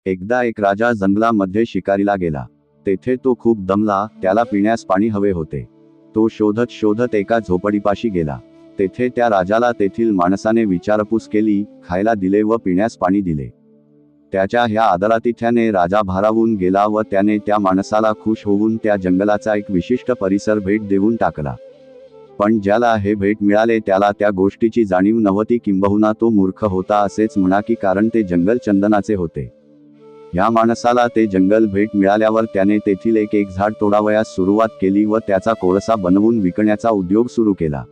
एकदा एक राजा जंगलामध्ये शिकारीला गेला. तेथे तो खूप दमला, त्याला पिण्यास पाणी हवे होते. तो शोधत शोधत एका झोपडीपाशी गेला. तेथे त्या राजाला तेथील माणसाने विचारपूस केली, खायला दिले व पिण्यास पाणी दिले. त्याच्या ह्या आदरातिथ्याने राजा भारावून गेला व त्याने त्या माणसाला खुश होऊन त्या जंगलाचा एक विशिष्ट परिसर भेट देऊन टाकला. पण ज्याला हे भेट मिळाले त्याला त्या गोष्टीची जाणीव नव्हती, किंबहुना तो मूर्ख होता असेच म्हणा की, कारण ते जंगल चंदनाचे होते. ह्या माणसाला ते जंगल भेट मिळाल्यावर त्याने तेथील एक झाड तोडावयास सुरुवात केली व त्याचा कोळसा बनवून विकण्याचा उद्योग सुरू केला.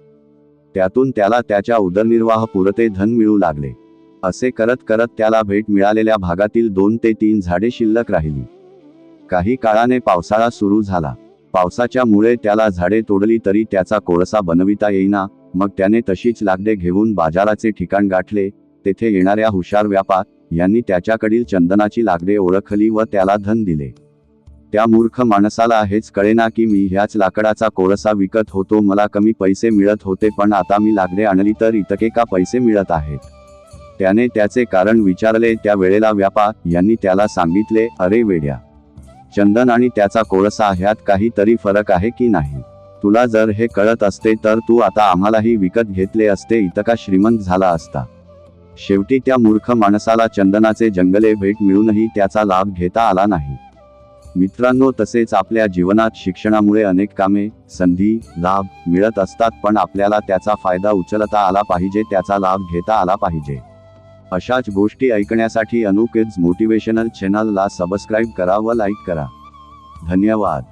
त्यातून त्याला त्याच्या उदरनिर्वाह पुरते धन मिळू लागले. असे करत करत त्याला भेट मिळालेल्या भागातील 2 ते 3 झाडे शिल्लक राहिली. काही काळाने पावसाळा सुरू झाला. पावसाच्या मुळे त्याला झाडे तोडली तरी त्याचा कोळसा बनविता येईना. मग त्याने तशीच लाकडे घेऊन बाजाराचे ठिकाण गाठले. तेथे येणाऱ्या हुशार व्यापारी यांनी त्याच्याकडील चंदनाची लाकडे ओळखली व त्याला धन दिले. त्या मूर्ख माणसाला हेच कळेना की मी ह्याच लाकडाचा कोळसा विकत होतो, मला कमी पैसे मिळत होते, पण आता मी लाकडे आणली तर इतके का पैसे मिळत आहेत. त्याने त्याचे कारण विचारले. त्या वेळेला व्यापारी यांनी त्याला सांगितले, अरे वेड्या, चंदन आणि त्याचा कोळसा ह्यात काही तरी फरक आहे की नाही. तुला जर हे कळत असते तर तू आता आम्हालाही विकत घेतले असते, इतका श्रीमंत झाला असता. शेवटी त्या मूर्ख माणसाला चंदनाचे जंगले भेट मिळूनही त्याचा लाभ घेता आला नाही. मित्रांनो, तसेच आपल्या जीवनात शिक्षणामुळे अनेक कामे, संधी, लाभ मिळत असतात, पण आपल्याला त्याचा फायदा उचलता आला पाहिजे, त्याचा लाभ घेता आला पाहिजे. अशाच गोष्टी ऐकण्यासाठी अनु किड्स मोटिवेशनल चॅनलला सबस्क्राईब करा व लाईक करा. धन्यवाद.